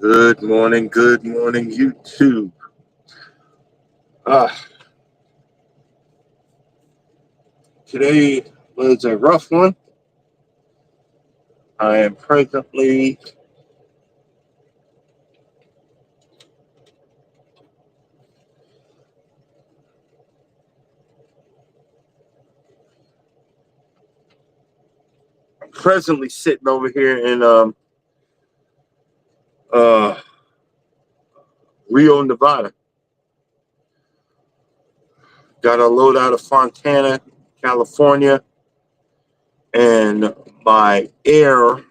Good morning, YouTube. Ah, Today was a rough one. I am presently sitting over here in uh, Rio, Nevada. Got a load out of Fontana, California, and my air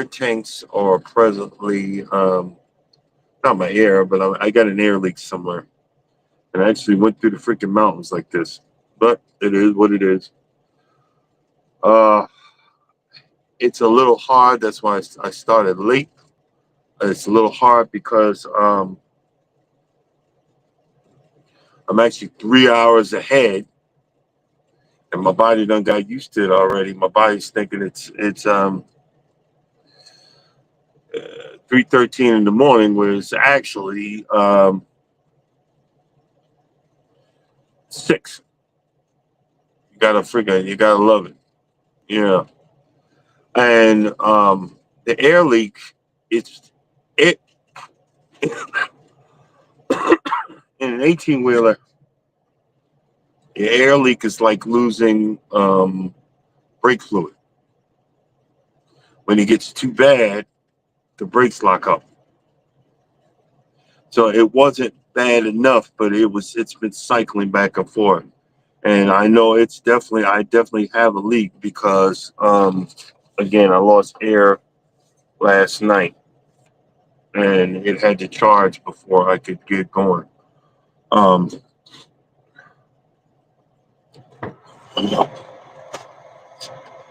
tanks are presently not my air, but I got an air leak somewhere, and I actually went through the freaking mountains like this. But it is what it is. Uh, it's a little hard. That's why I started late. It's a little hard because I'm actually 3 hours ahead, and my body done got used to it already. My body's thinking it's 3:13 in the morning, where it's actually 6. You gotta love it. Yeah. And the air leak, it's it in an 18-wheeler. The air leak is like losing brake fluid. When it gets too bad, the brakes lock up. So it wasn't bad enough, but it's been cycling back and forth. And I know I definitely have a leak because again, I lost air last night and it had to charge before I could get going. Um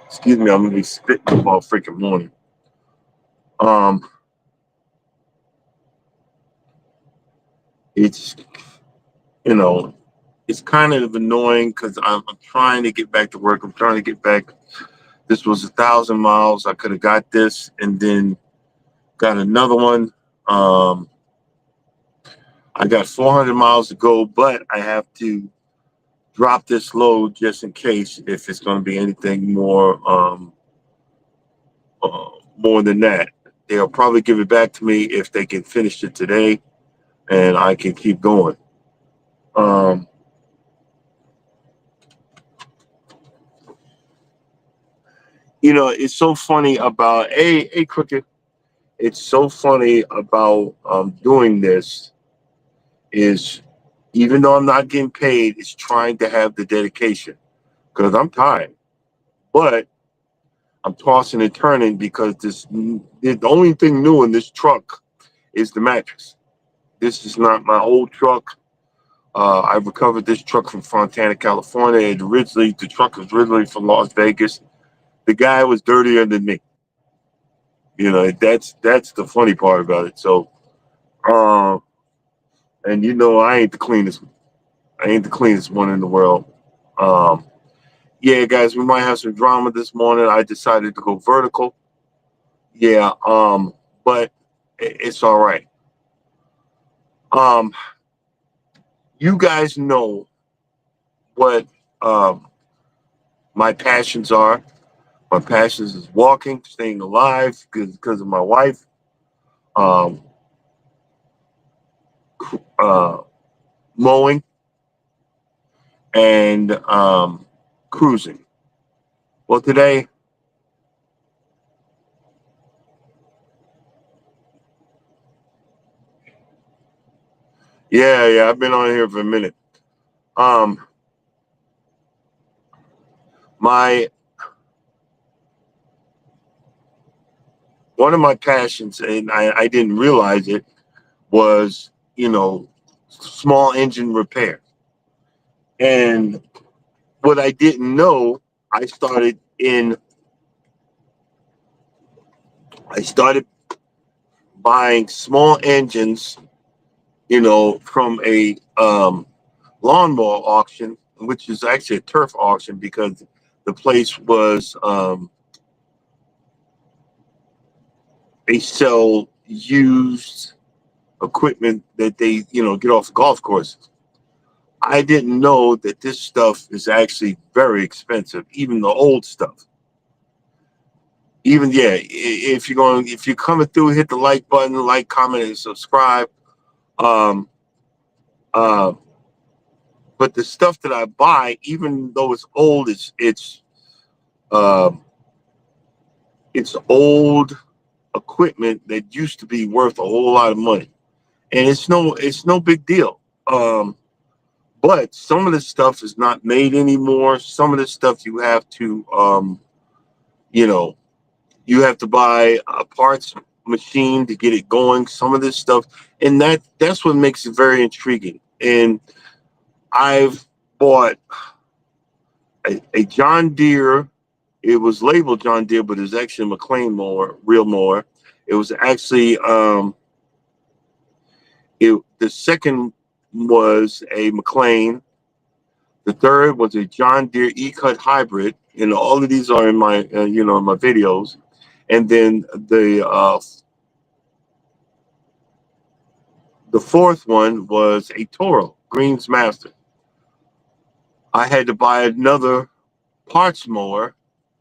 Excuse me, I'm gonna be spitting all freaking morning. Um it's you know, it's kind of annoying because I'm trying to get back to work. I'm trying to get back. This was 1,000 miles. I could have got this and then got another one. Um, I got 400 miles to go, but I have to drop this load just in case if it's going to be anything more than that. They'll probably give it back to me if they can finish it today, and I can keep going. Um, it's so funny about a crooked. It's so funny about doing this is even though I'm not getting paid, it's trying to have the dedication because I'm tired. But I'm tossing and turning because the only thing new in this truck is the mattress. This is not my old truck. I recovered this truck from Fontana, California. The truck was originally from Las Vegas. The guy was dirtier than me. That's the funny part about it. So, uh, and I ain't the cleanest. I ain't the cleanest one in the world. Um, yeah, guys, we might have some drama this morning. I decided to go vertical. Yeah, but it's all right. Um, you guys know what um, my passions are. My passions is walking, staying alive because of my wife, um, uh, mowing, and cruising. Well, today, yeah, I've been on here for a minute. Um, my One of my passions, and I didn't realize it, was small engine repair. And what I didn't know, I started in I started buying small engines, from a lawnmower auction, which is actually a turf auction because the place was they sell used equipment that they, get off golf courses. I didn't know that this stuff is actually very expensive, even the old stuff. Even yeah, if you're coming through, hit the like button, like, comment, and subscribe. Um, uh, but the stuff that I buy, even though it's old, um, it's old equipment that used to be worth a whole lot of money, and it's no big deal. But some of the stuff is not made anymore. Some of the stuff you have to, you know, you have to buy a parts machine to get it going. Some of this stuff, and that's what makes it very intriguing. And I've bought a John Deere. It was labeled John Deere, but it's actually a McLean mower, real mower. It was actually the second was a McLean. The third was a John Deere E-Cut hybrid, and all of these are in my in my videos. And then the fourth one was a Toro Greens Master. I had to buy another parts mower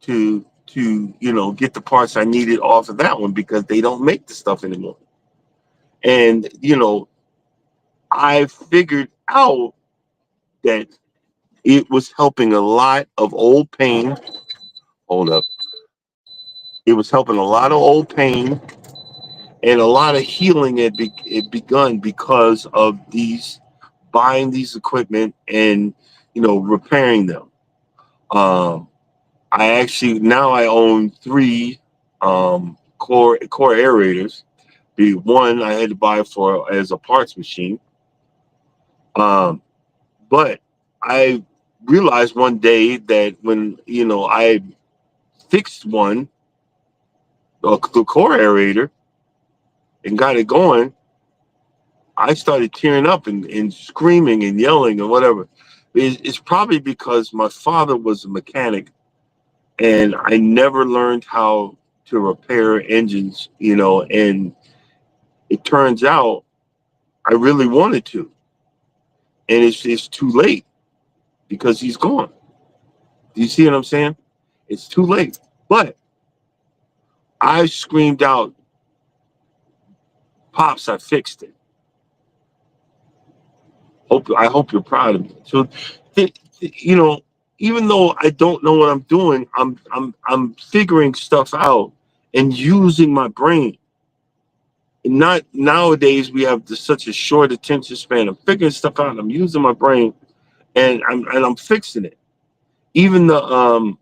to get the parts I needed off of that one because they don't make the stuff anymore. And I figured out that it was helping a lot of old pain. Hold up. It was helping a lot of old pain, and a lot of healing had begun because of these buying these equipment and repairing them. Um, I actually now I own three core aerators. The one I had to buy for as a parts machine, um, but I realized one day that when I fixed one, the core aerator, and got it going, I started tearing up and screaming and yelling and whatever. It's probably because my father was a mechanic and I never learned how to repair engines, and it turns out I really wanted to. And it's too late because he's gone. Do you see what I'm saying? It's too late. But I screamed out, "Pops, I fixed it." I hope you're proud of me. So, you know, even though I don't know what I'm doing, I'm figuring stuff out and using my brain. And not nowadays we have such a short attention span. I'm figuring stuff out. And I'm using my brain, and I'm fixing it. Even the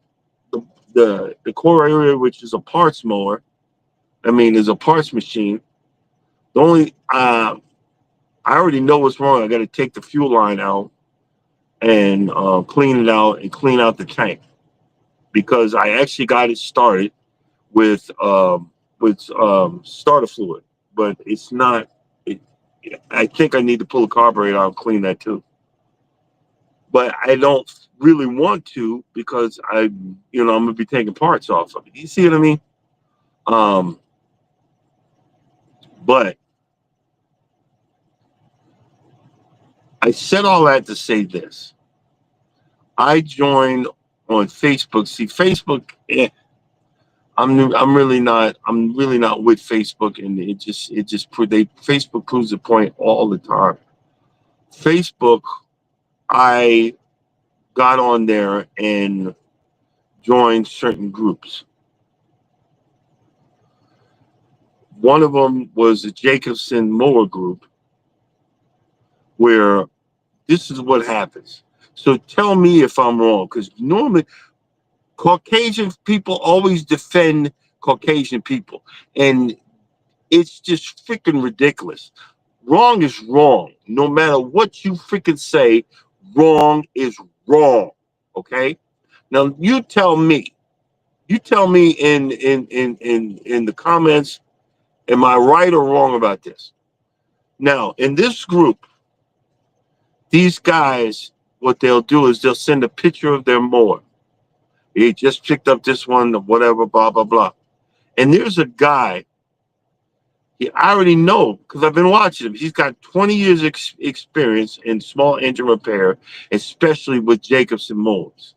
the core area, which is a parts mower, I mean, is a parts machine. The only I already know what's wrong. I got to take the fuel line out and clean it out and clean out the tank because I actually got it started with starter fluid, but it's not. It, I think I need to pull the carburetor out and clean that too. But I don't really want to because I'm gonna be taking parts off of it. You see what I mean? Um, but I said all that to say this. I joined on Facebook. See, Facebook. I'm really not with Facebook, and Facebook proves the point all the time. Facebook, I got on there and joined certain groups. One of them was the Jacobson Mower group, where this is what happens. So tell me if I'm wrong, because normally Caucasian people always defend Caucasian people, and it's just freaking ridiculous. Wrong is wrong. No matter what you freaking say, wrong is wrong. Okay? Now you tell me in the comments, am I right or wrong about this? Now, in this group, these guys, what they'll do is they'll send a picture of their mower. They just picked up this one, whatever, blah, blah, blah. And there's a guy I already know because I've been watching him. He's got 20 years experience in small engine repair, especially with Jacobson mowers.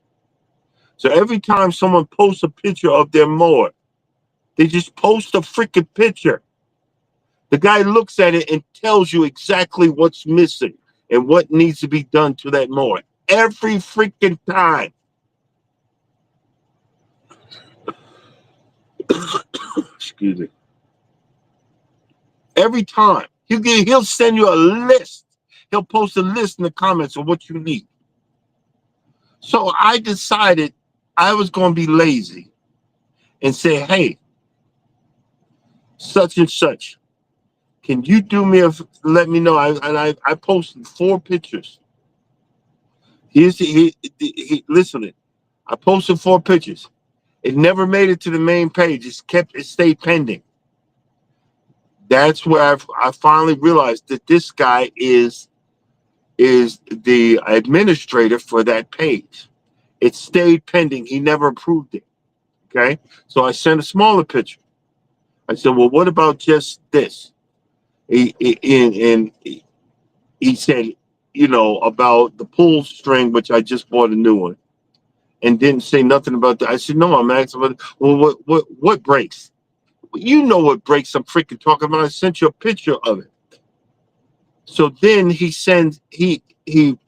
So every time someone posts a picture of their mower, they just post a freaking picture. The guy looks at it and tells you exactly what's missing and what needs to be done to that mower. Every freaking time. Excuse me. Every time. He'll send you a list. He'll post a list in the comments of what you need. So I decided I was going to be lazy and say, hey, such and such, can you do me let me know? I posted 4 pictures. Listen, I posted 4 pictures. It never made it to the main page. It stayed pending. That's where I finally realized that this guy is the administrator for that page. It stayed pending. He never approved it. Okay. So I sent a smaller picture. I said, well, what about just this? And he said, about the pull string, which I just bought a new one, and didn't say nothing about that. I said, no, I'm asking about, well, what breaks? You know what breaks I'm freaking talking about. I sent you a picture of it. So then he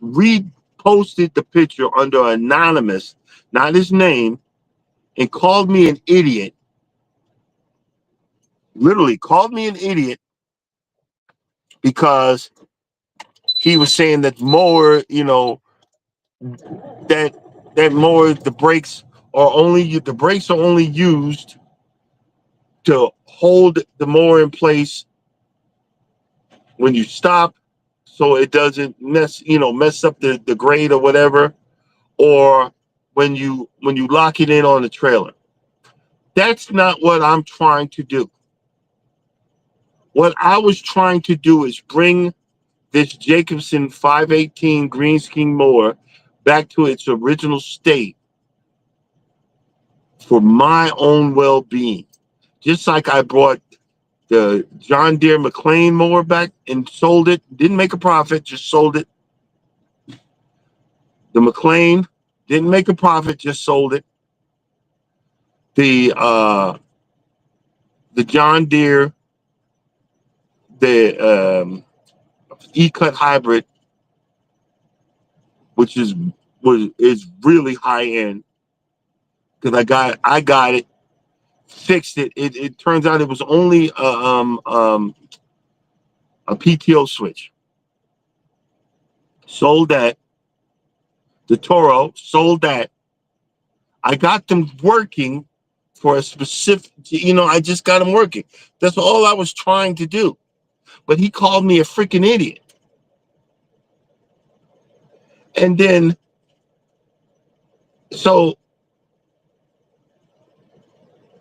reposted the picture under anonymous, not his name, and called me an idiot. Literally called me an idiot because he was saying that mower, that mower, the brakes are only used to hold the mower in place when you stop, so it doesn't mess up the grade or whatever, or when you lock it in on the trailer. That's not what I'm trying to do. What I was trying to do is bring this Jacobson 518 greenskin mower back to its original state for my own well-being. Just like I brought the John Deere McLean mower back and sold it, didn't make a profit, just sold it. The McLean didn't make a profit, just sold it. The John Deere, the E-Cut hybrid, which is really high end, because I got it, fixed it. It turns out it was only a PTO switch. Sold that. The Toro, sold that. I got them working for a specific, I just got them working. That's all I was trying to do. But he called me a freaking idiot. And then, so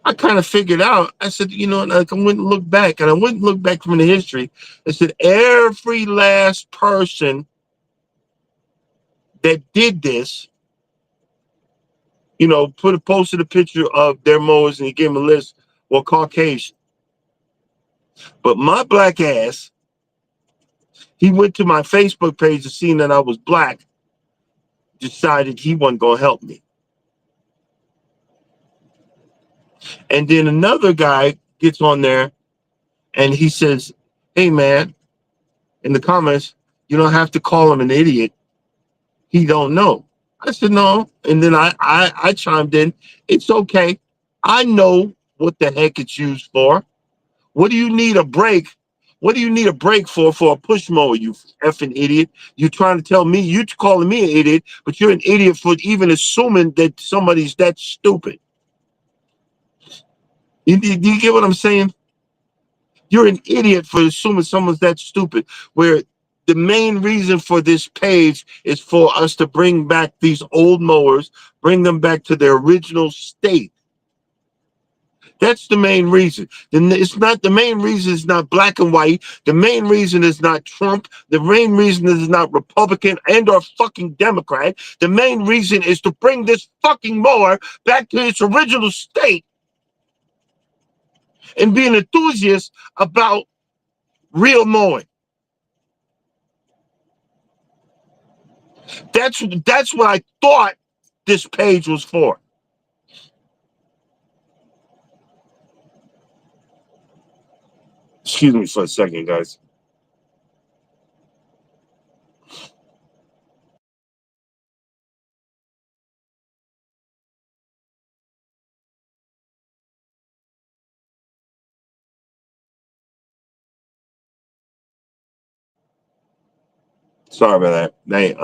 I kind of figured out, I said, and I went and looked back, and I went and looked back from the history. I said, every last person that did this, posted a picture of their mowers and he gave them a list, were Caucasian. But my black ass, he went to my Facebook page and seeing that I was black, decided he wasn't going to help me. And then another guy gets on there and he says, hey, man, in the comments, you don't have to call him an idiot. He don't know. I said, no. And then I chimed in. It's okay. I know what the heck it's used for. What do you need a brake? What do you need a brake for a push mower, you effing idiot? You trying to tell me, you calling me an idiot, but you're an idiot for even assuming that somebody's that stupid. Do you get what I'm saying? You're an idiot for assuming someone's that stupid, where the main reason for this page is for us to bring back these old mowers, bring them back to their original state. That's the main reason. It's not the main reason is not black and white. The main reason is not Trump. The main reason is not Republican and or fucking Democrat. The main reason is to bring this fucking mower back to its original state and be an enthusiast about real mowing. That's what I thought this page was for. Excuse me for a second, guys. Sorry about that. They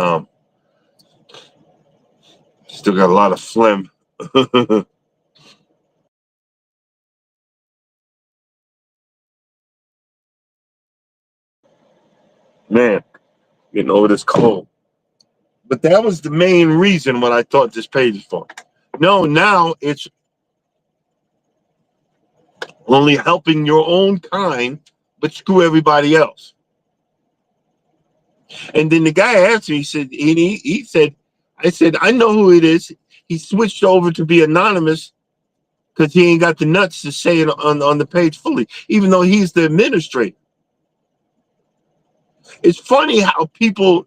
still got a lot of phlegm. Man, getting over this cold. But that was the main reason what I thought this page was for. No, now it's only helping your own kind, but screw everybody else. And then the guy asked me, he said, he said, I said, I know who it is. He switched over to be anonymous because he ain't got the nuts to say it on the page fully, even though he's the administrator. It's funny how people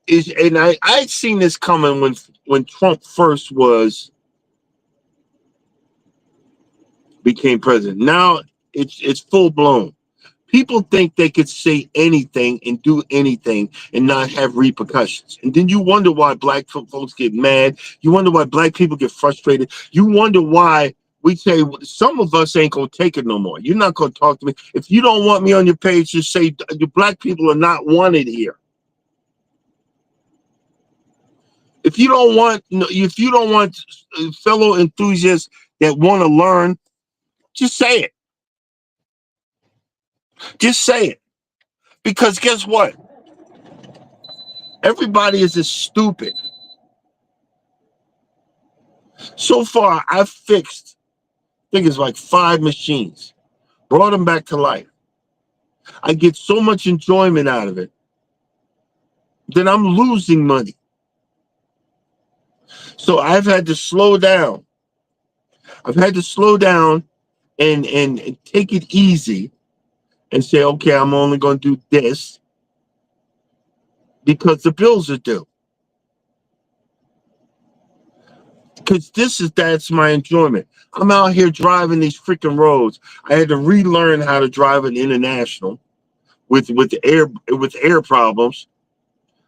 is, and I'd seen this coming when Trump first became president. Now it's full blown. People think they could say anything and do anything and not have repercussions. And then you wonder why black folks get mad. You wonder why black people get frustrated. You wonder why we say some of us ain't gonna take it no more. You're not gonna talk to me. If you don't want me on your page, just say the black people are not wanted here. If you don't want fellow enthusiasts that want to learn, just say it. Just say it. Because guess what? Everybody is as stupid. So far, I've fixed, I think it's like 5 machines, brought them back to life. I get so much enjoyment out of it that I'm losing money. So I've had to slow down. I've had to slow down and take it easy and say, okay, I'm only going to do this because the bills are due. Because that's my enjoyment. I'm out here driving these freaking roads. I had to relearn how to drive an international with air problems.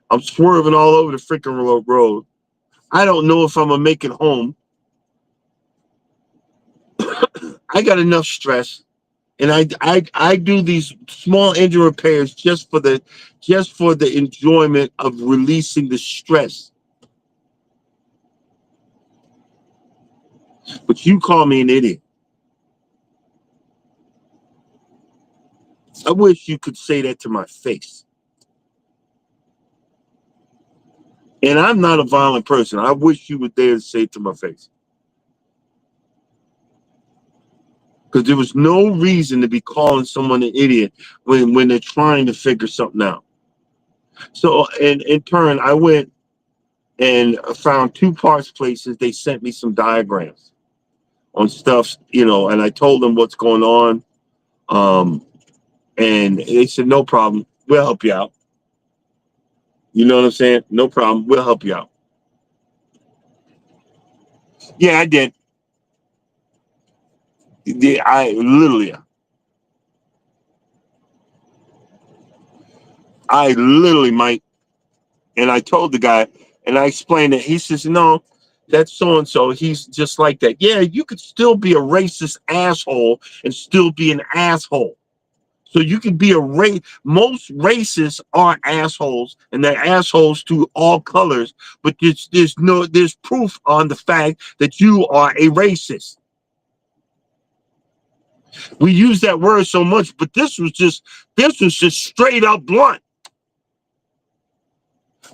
I'm swerving all over the freaking road. I don't know if I'm gonna make it home. I got enough stress, and I do these small engine repairs just for the enjoyment of releasing the stress. But you call me an idiot. I wish you could say that to my face. And I'm not a violent person. I wish you were there to say it to my face. Because there was no reason to be calling someone an idiot when they're trying to figure something out. So, and in turn, I went and found 2 parts places. They sent me some diagrams on stuff, and I told them what's going on. And they said, no problem. We'll help you out. You know what I'm saying? No problem. We'll help you out. Yeah, I did. I literally might. And I told the guy, and I explained it. He says, no, that's so and so. He's just like that. Yeah, you could still be a racist asshole and still be an asshole. So you can be a race. Most racists are assholes, and they're assholes to all colors. But there's proof on the fact that you are a racist. We use that word so much, but this was just straight up blunt.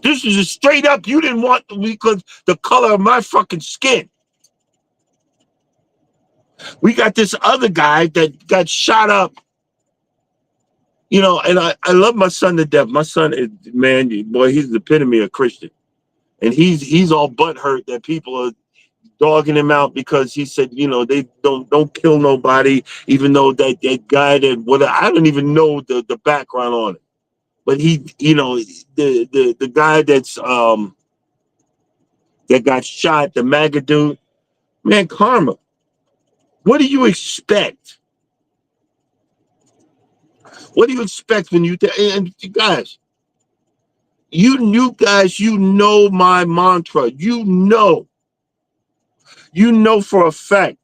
This was just straight up. You didn't want because the color of my fucking skin. We got this other guy that got shot up. And I love my son to death. My son is, man, boy, he's the epitome of Christian. And he's all butthurt that people are dogging him out because he said, they don't kill nobody, even though that guy that what I don't even know the background on it. But he, the guy that got shot, the MAGA dude, man, karma. What do you expect? What do you expect when and you guys, you know my mantra. You know for a fact.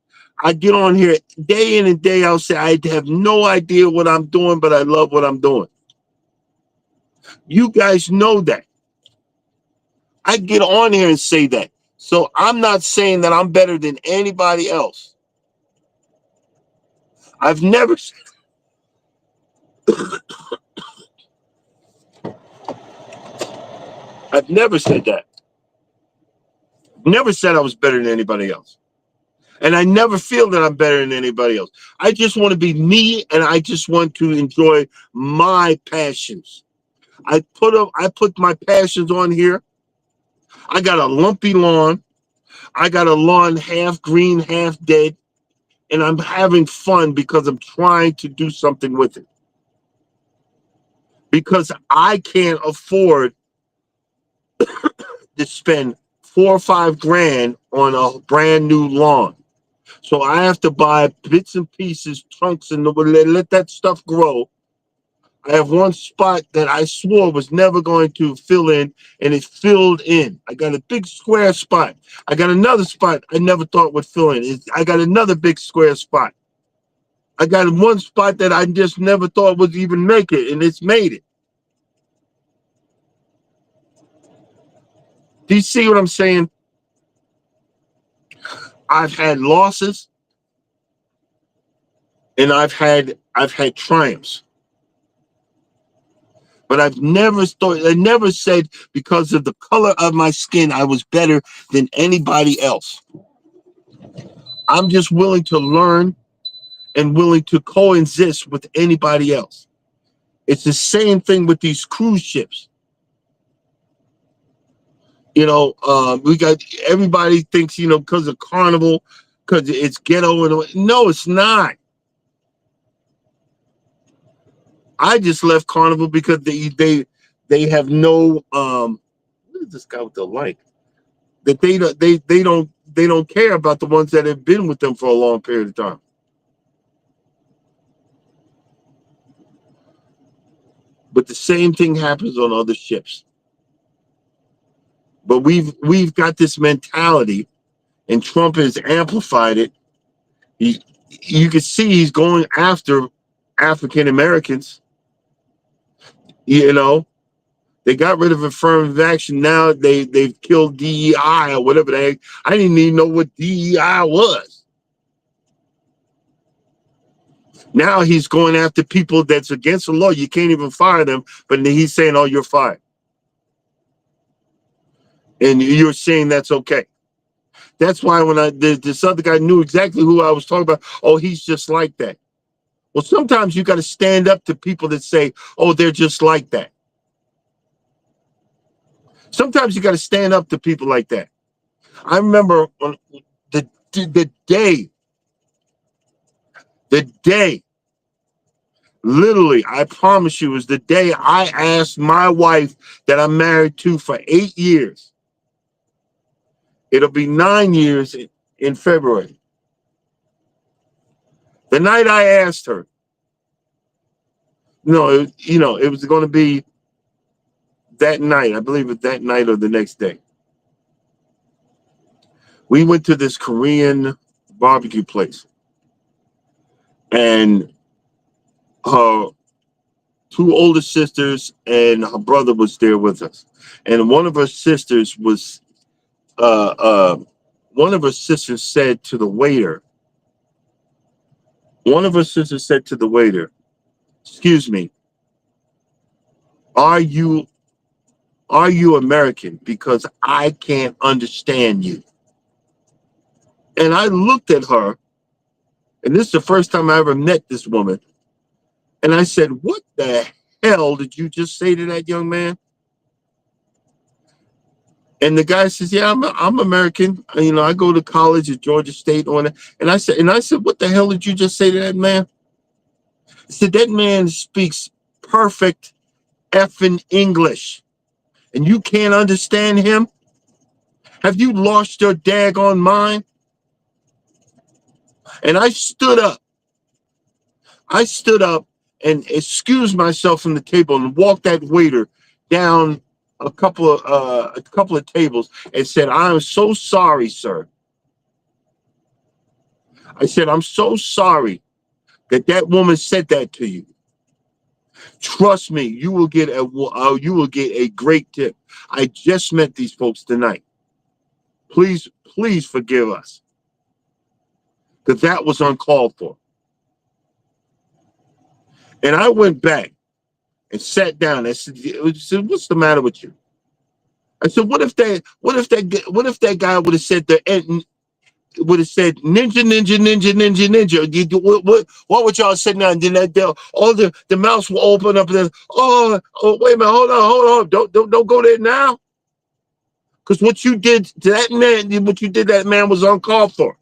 I get on here day in and day out, say I have no idea what I'm doing, but I love what I'm doing. You guys know that. I get on here and say that. So I'm not saying that I'm better than anybody else. I've never I've never said that. Never said I was better than anybody else. And I never feel that I'm better than anybody else. I just want to be me, and I just want to enjoy my passions. I put my passions on here. I got a lumpy lawn. I got a lawn half green, half dead, and I'm having fun because I'm trying to do something with it. Because I can't afford to spend 4 or 5 grand on a brand new lawn. So I have to buy bits and pieces, chunks, and let that stuff grow. I have one spot that I swore was never going to fill in, and it filled in. I got a big square spot. I got another spot I never thought would fill in. I got another big square spot. I got one spot that I just never thought would even make it, and it's made it. Do you see what I'm saying? I've had losses, and I've had triumphs. But I never said because of the color of my skin, I was better than anybody else. I'm just willing to learn and willing to coexist with anybody else. It's the same thing with these cruise ships. We got everybody thinks, because of Carnival, because it's ghetto and no, it's not. I just left Carnival because they have no what is this guy with the light? That they don't care about the ones that have been with them for a long period of time. But the same thing happens on other ships. But we've got this mentality, and Trump has amplified it. You can see he's going after African Americans. They got rid of affirmative action. Now they've killed DEI or whatever the heck. I didn't even know what DEI was. Now he's going after people that's against the law. You can't even fire them, but he's saying, "Oh, you're fired," and you're saying that's okay. That's why when this other guy knew exactly who I was talking about. Oh, he's just like that. Well, sometimes you got to stand up to people that say, "Oh, they're just like that." Sometimes you got to stand up to people like that. I remember on the day, literally, I promise you, was the day I asked my wife that I'm married to for 8 years. It'll be 9 years in February. The night I asked her, it was going to be that night. I believe it that night or the next day. We went to this Korean barbecue place, and her 2 older sisters and her brother was there with us. And one of her sisters uh, uh, said to the waiter, "Excuse me, are you American? Because I can't understand you." And I looked at her, and this is the first time I ever met this woman. And I said, "What the hell did you just say to that young man?" And the guy says, "Yeah, I'm American. You know, I go to college at Georgia State on it." And I said, "What the hell did you just say to that man?" I said, "That man speaks perfect effing English, and you can't understand him. Have you lost your daggone mind?" And I stood up. I stood up and excused myself from the table and walked that waiter down a couple of tables and said, "I am so sorry, sir." I said, "I'm so sorry that that woman said that to you. Trust me, you will get a great tip. I just met these folks tonight. Please forgive us, because that was uncalled for." And I went back and sat down. I said, "What's the matter with you?" I said, what if that guy would have said ninja, ninja, ninja, ninja, ninja? What would y'all say now? And then all the mouths will open up. And oh, wait a minute, hold on, don't go there now, because what you did to that man, what you did to that man was uncalled for.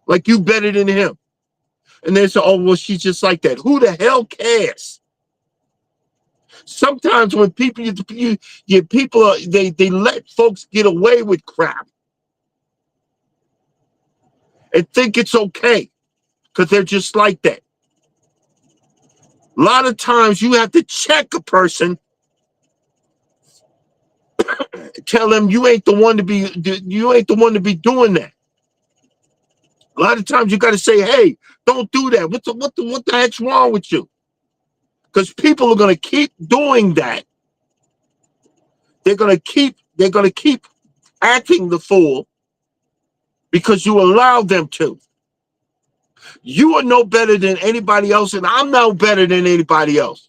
Like, you better than him. And they say, "Oh, well, she's just like that." Who the hell cares? Sometimes when people they let folks get away with crap and think it's okay because they're just like that. A lot of times you have to check a person, tell them you ain't the one to be doing that. A lot of times you got to say, "Hey, don't do that. What the heck's wrong with you?" Because people are gonna keep doing that. They're gonna keep acting the fool because you allow them to. You are no better than anybody else, and I'm no better than anybody else.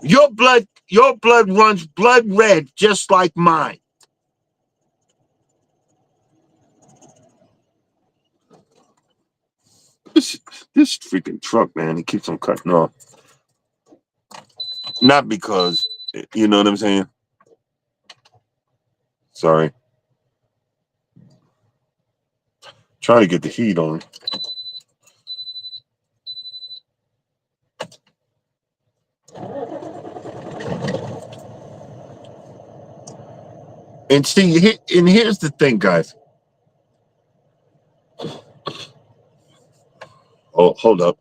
Your blood runs blood red just like mine. This this freaking truck, man, it keeps on cutting off. Not because, you know what I'm saying? Sorry. Trying to get the heat on. And see, and here's the thing, guys. Oh, hold up.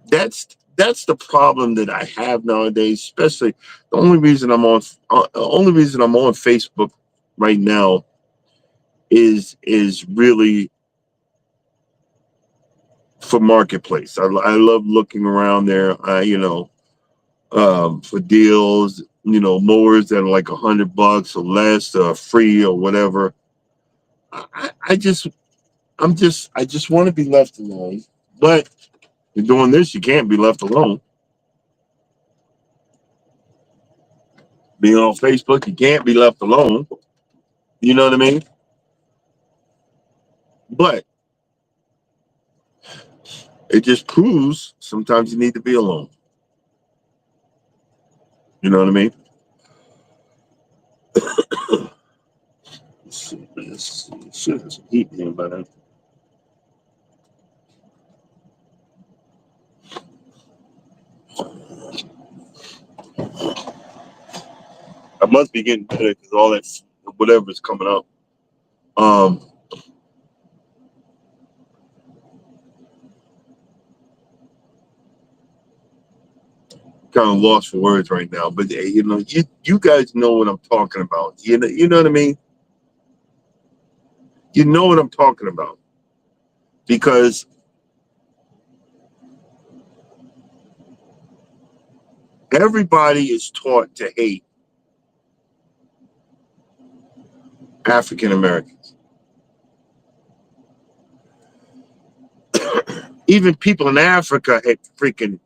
That's the problem that I have nowadays. Especially the only reason I'm on Facebook right now is really for marketplace. I love looking around there. For deals. Mowers that are like $100 or less, free or whatever. I just want to be left alone. But you're doing this, you can't be left alone. Being on Facebook, you can't be left alone. You know what I mean? But it just proves sometimes you need to be alone. You know what I mean? Let's see. There's some heat in here, but I must be getting better because all that whatever is coming up. Um, Kind of lost for words right now, but you guys know what I'm talking about. You know what I mean? You know what I'm talking about, because everybody is taught to hate African Americans. Even people in Africa freaking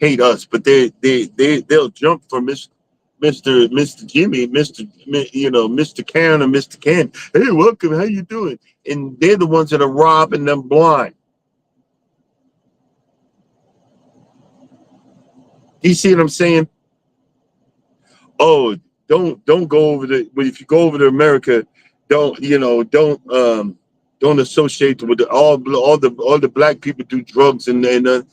hate us, but they'll jump from this. Mr. Jimmy, Mr. Karen or Mr. Ken. Hey, welcome. How you doing? And they're the ones that are robbing them blind. Do you see what I'm saying? Oh, don't go over the. But if you go over to America, don't associate with all the black people do drugs and ain't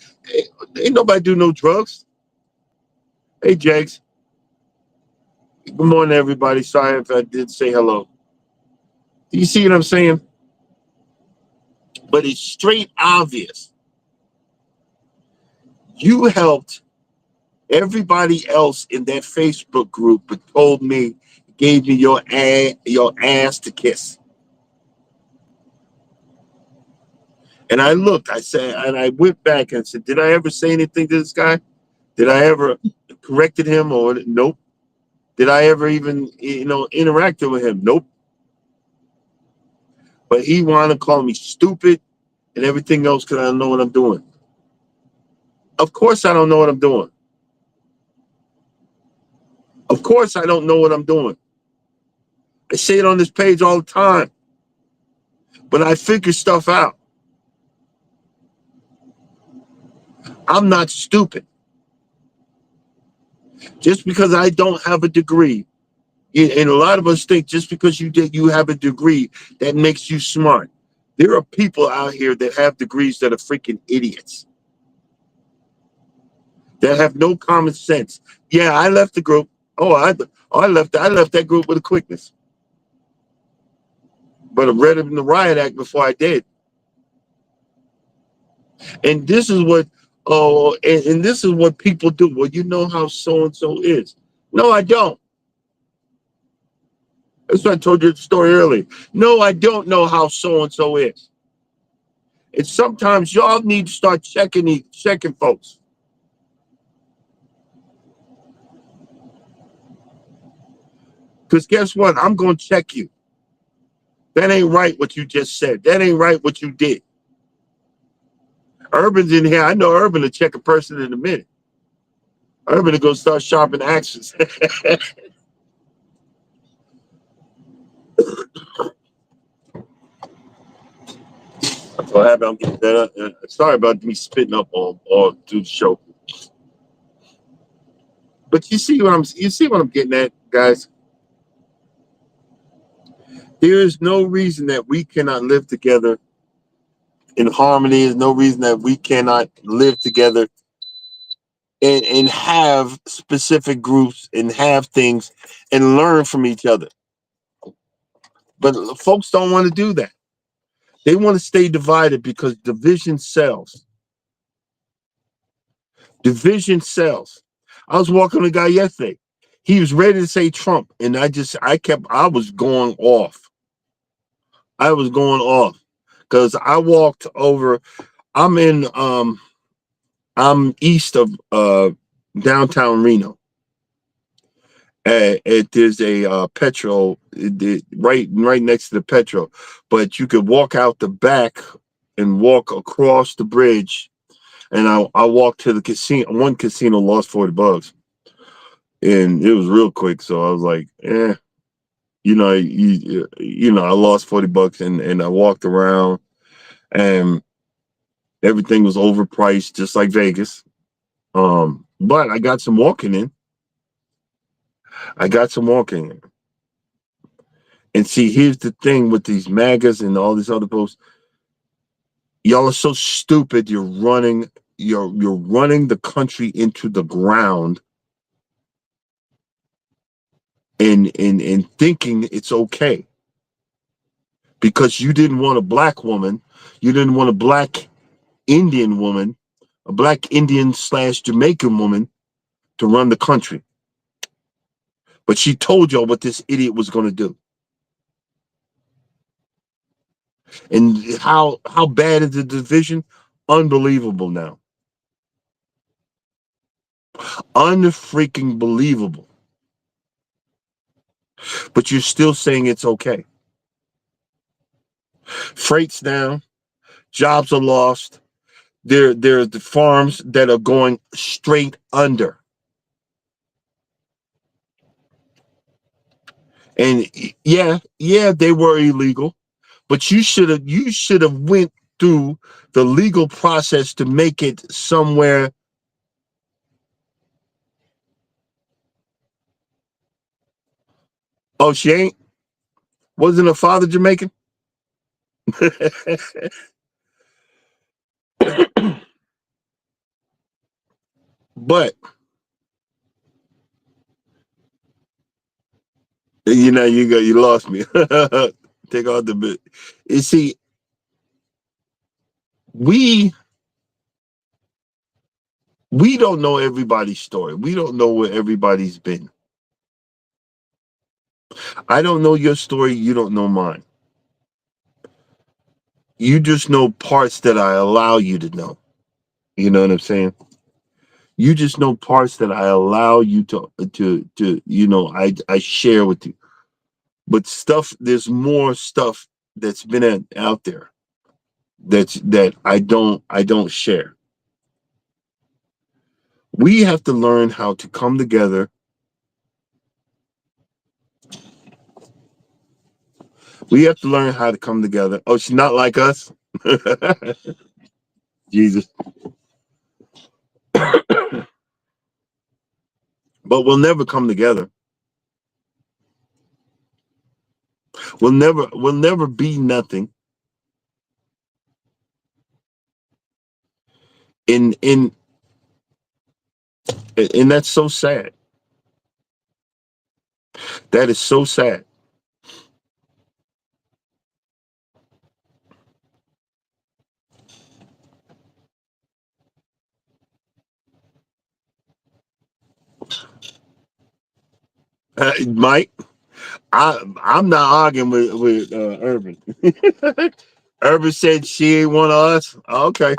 nobody do no drugs. Hey, Jags. Good morning, everybody. Sorry if I did say hello. Do you see what I'm saying? But it's straight obvious. You helped everybody else in that Facebook group, but told me, gave me your ass to kiss. And I looked, I said, and I went back and said, did I ever say anything to this guy? Did I ever corrected him or nope? Did I ever even, interacted with him? Nope. But he wanted to call me stupid and everything else because I don't know what I'm doing. Of course I don't know what I'm doing. Of course I don't know what I'm doing. I say it on this page all the time. But I figure stuff out. I'm not stupid. Just because I don't have a degree, and a lot of us think just because you have a degree, that makes you smart. There are people out here that have degrees that are freaking idiots, that have no common sense. Yeah, I left the group. I left that group with a quickness. But I read it in the riot act before I did. And this is what and this is what people do. Well, you know how so and so is. No, I don't. That's why I told you the story earlier. No, I don't know how so and so is. And sometimes y'all need to start checking folks. Because guess what? I'm gonna check you. That ain't right what you just said. That ain't right what you did. Urban's in here. I know Urban to check a person in a minute. Urban to go start sharpening actions. That's what happened. I'm getting that. Sorry about me spitting up all through the show. But you see what I'm getting at, guys. There is no reason that we cannot live together in harmony. There's no reason that we cannot live together and have specific groups and have things and learn from each other. But folks don't want to do that. They want to stay divided because division sells. Division sells. I was walking with a guy yesterday. He was ready to say Trump, and I was going off. I was going off because I walked over. I'm in I'm east of downtown Reno. There's a petrol right next to the petrol, but you could walk out the back and walk across the bridge. And I walked to the casino. One casino lost $40, and it was real quick. So I was like, I lost $40, and I walked around, and everything was overpriced, just like Vegas. But I got some walking in. I got some walking in. And see, here's the thing with these MAGAs and all these other posts. Y'all are so stupid. You're running the country into the ground and thinking it's okay. Because you didn't want a black woman, you didn't want a black Indian woman, a black Indian/Jamaican woman to run the country. But she told y'all what this idiot was going to do. And how bad is the division? Unbelievable now. Unfreaking believable. But you're still saying it's okay. Freight's down, jobs are lost. There's the farms that are going straight under. And yeah, they were illegal, but you should have went through the legal process to make it somewhere. Oh, she ain't. Wasn't her father Jamaican? But you lost me. Take out the bit. You see, we we don't know everybody's story. We don't know where everybody's been. I don't know your story. You don't know mine. You just know parts that I allow you to know. You know what I'm saying? You just know parts that I allow you to I share with you. But there's more stuff that's been out there that I don't share. We have to learn how to come together. We have to learn how to come together. Oh, she's not like us. Jesus. But we'll never come together. We'll never be nothing. In and that's so sad. That is so sad. Mike, I'm not arguing with Urban. Urban said she ain't one of us. Okay.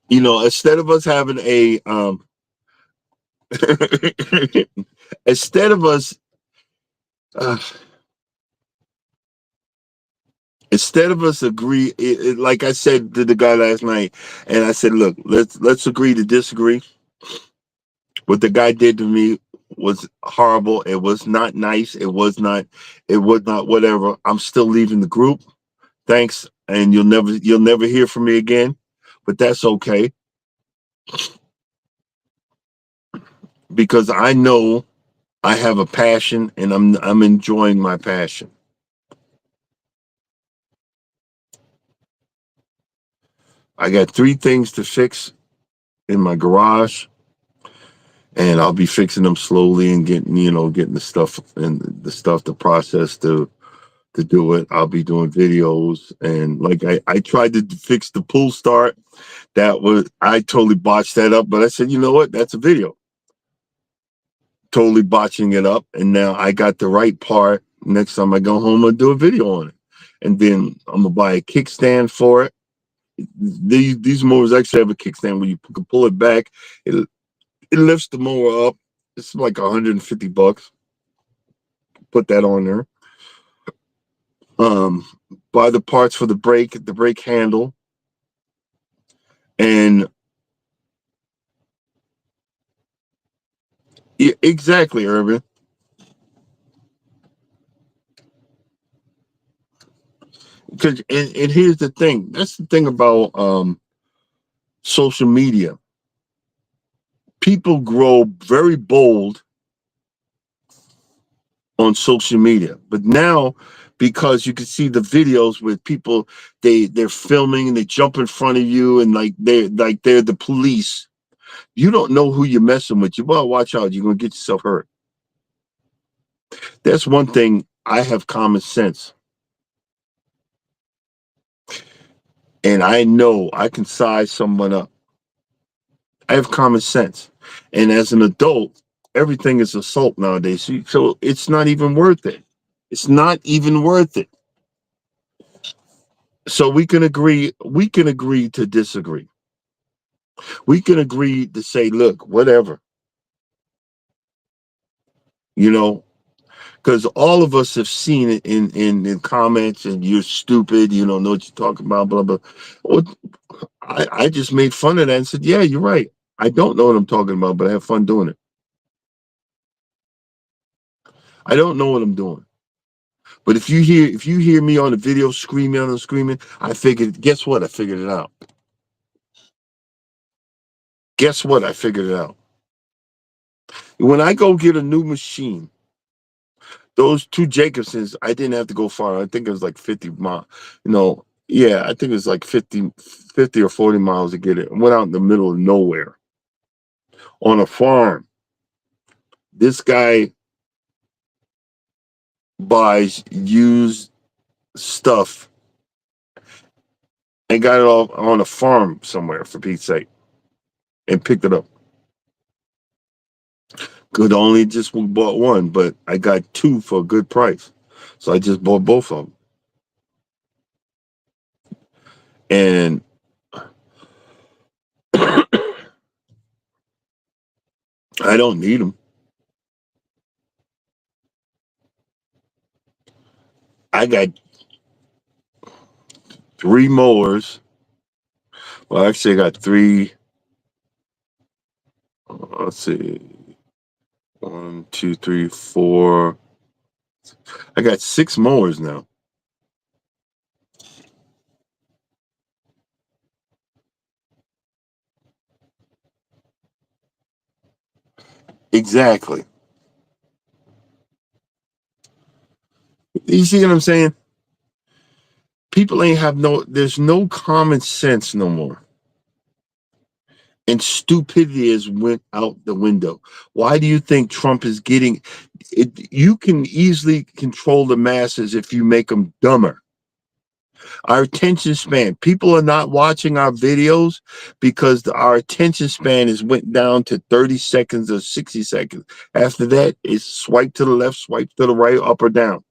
Instead of us having a instead of us uh, instead of us agree, like I said to the guy last night, and I said, look, let's agree to disagree. What the guy did to me was horrible. It was not nice. It was not whatever. I'm still leaving the group. Thanks, and you'll never hear from me again. But that's okay because I know I have a passion, and I'm enjoying my passion. I got three things to fix in my garage, and I'll be fixing them slowly and getting the process to do it. I'll be doing videos, and like I tried to fix the pull start. I totally botched that up, but I said, you know what? That's a video. Totally botching it up, and now I got the right part. Next time I go home, I'll do a video on it, and then I'm gonna buy a kickstand for it. These mowers actually have a kickstand where you can pull it back. It lifts the mower up. It's like $150. Put that on there. Um, Buy the parts for the brake handle, and yeah, exactly, Urban. Because and here's the thing. That's the thing about social media. People grow very bold on social media, but now because you can see the videos with people, they're filming and they jump in front of you and like they're the police. You don't know who you're messing with. You better watch out. You're gonna get yourself hurt. That's one thing. I have common sense, and I know I can size someone up. I have common sense. And as an adult, everything is assault nowadays. So it's not even worth it. It's not even worth it. So we can agree to disagree. We can agree to say, look, whatever, you know, because all of us have seen it in comments, and you're stupid, you don't know what you're talking about, blah blah. Well, I just made fun of that and said, yeah, you're right. I don't know what I'm talking about, but I have fun doing it. I don't know what I'm doing. But if you hear me on the video screaming, I figured. Guess what? I figured it out. Guess what? I figured it out. When I go get a new machine, those two Jacobsons, I didn't have to go far. I think it was like 50 miles. Yeah, I think it was like 50 or 40 miles to get it. I went out in the middle of nowhere on a farm. This guy buys used stuff and got it off on a farm somewhere, for Pete's sake, and picked it up. Could only just bought one, but I got two for a good price. So I just bought both of them. And I don't need them. I got three mowers. Well, actually, I got three. Let's see. One, two, three, four. I got six mowers now. Exactly. You see what I'm saying? People ain't have there's no common sense no more. And stupidity has went out the window. Why do you think Trump is getting it? You can easily control the masses if you make them dumber. Our attention span, people are not watching our videos because our attention span is went down to 30 seconds or 60 seconds. After that, it's swipe to the left, swipe to the right, up or down.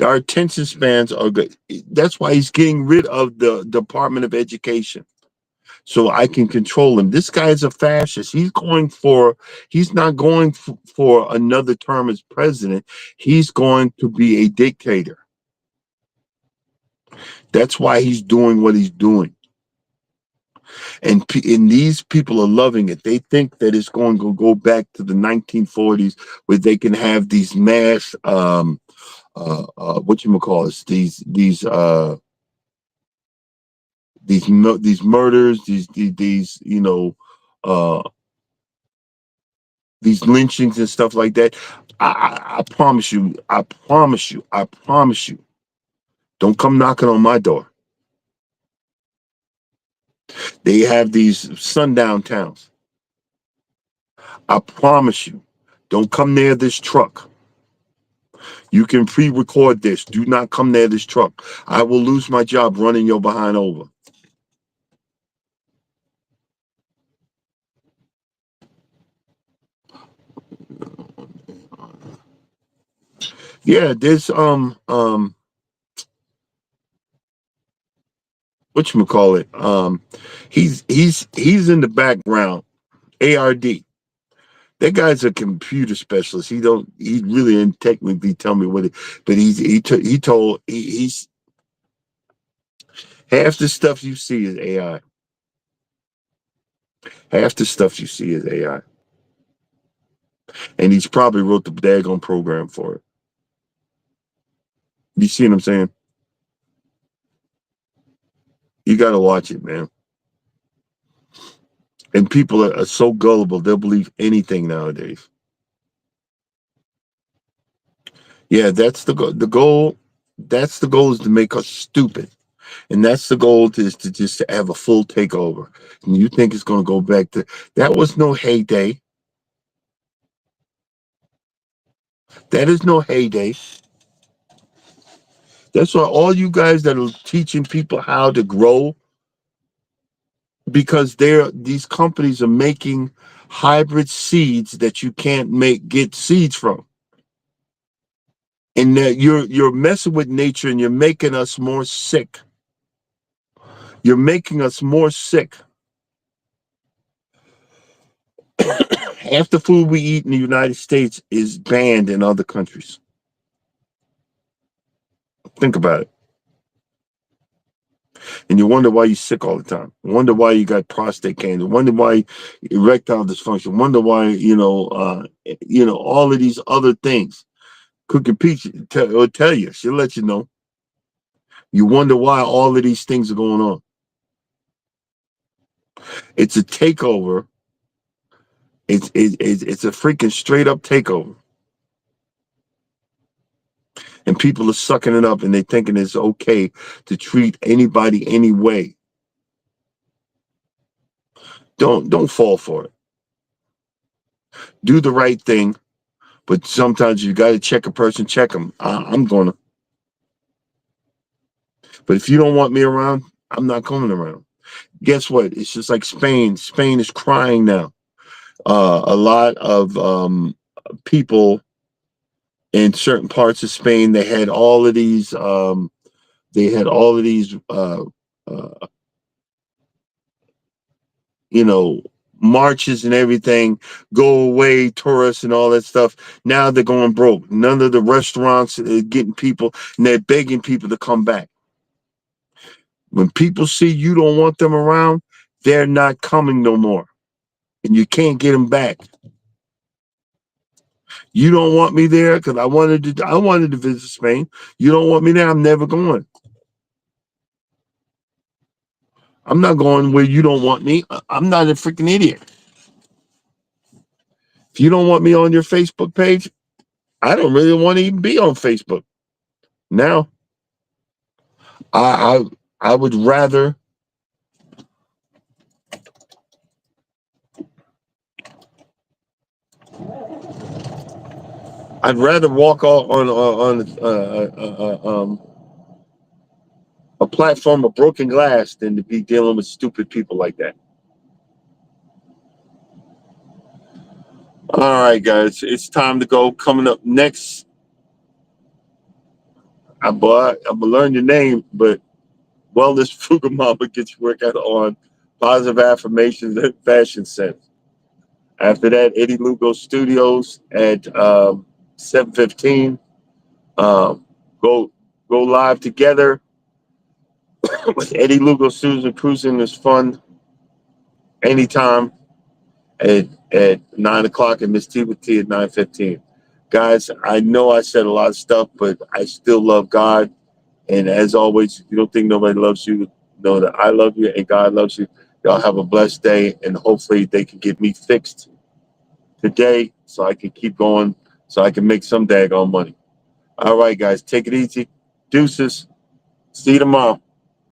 Our attention spans are good. That's why he's getting rid of the Department of Education, so I can control him. This guy is a fascist. He's not going for another term as president. He's going to be a dictator. That's why he's doing what he's doing. And these people are loving it. They think that it's going to go back to the 1940s where they can have these mass what you call it, these murders, uh these lynchings and stuff like that. I promise you, I promise you, don't come knocking on my door. They have these sundown towns. I promise you, don't come near this truck. You can pre-record this. Do not come near this truck. I will lose my job running your behind over. Yeah, there's whatchamacallit, he's in the background. ARD. That guy's a computer specialist. He really didn't technically tell me what it, but he's half the stuff you see is AI. Half the stuff you see is AI. And he's probably wrote the daggone program for it. You see what I'm saying? You gotta watch it, man. And people are so gullible, they'll believe anything nowadays. Yeah, that's the goal. That's the goal, is to make us stupid. And that's the goal, is to just have a full takeover. And you think it's going to go back to that? Was no heyday. That is no heyday. That's why all you guys that are teaching people how to grow, because these companies are making hybrid seeds that you can't get seeds from. And that you're messing with nature and you're making us more sick. You're making us more sick. Half the food we eat in the United States is banned in other countries. Think about it. And you wonder why you're sick all the time. Wonder why you got prostate cancer. Wonder why erectile dysfunction. Wonder why all of these other things. Cookie Peach will tell you. She'll let you know. You wonder why all of these things are going on. It's a takeover. It's a freaking straight up takeover. And people are sucking it up and they thinking it's okay to treat anybody any way. Don't fall for it. Do the right thing, but sometimes you got to check a person, check them. I'm gonna. But if you don't want me around, I'm not coming around. Guess what? It's just like Spain. Spain is crying now. A lot of people in certain parts of Spain, they had all of these. They had all of these. Uh, you know, marches and everything, go away, tourists and all that stuff. Now they're going broke. None of the restaurants are getting people, and they're begging people to come back. When people see you don't want them around, they're not coming no more, and you can't get them back. You don't want me there because I wanted to visit Spain. You don't want me there. I'm never going. I'm not going where you don't want me. I'm not a freaking idiot. If you don't want me on your Facebook page, I don't really want to even be on Facebook. Now, I I would rather I'd rather walk on a platform of broken glass than to be dealing with stupid people like that. All right, guys, it's time to go. Coming up next, I'm gonna learn your name, but Wellness Fugamama gets your workout on positive affirmations and fashion sense. After that, Eddie Lugo Studios at 7:15. Um, go go live together with Eddie Lugo Susan Cruising is fun anytime at 9 o'clock and Miss T with T at 9:15. Guys, I know I said a lot of stuff, but I still love God. And as always, if you don't think nobody loves you, know that I love you and God loves you. Y'all have a blessed day, and hopefully they can get me fixed today so I can keep going, so I can make some daggone money. All right, guys, take it easy. Deuces. See you tomorrow.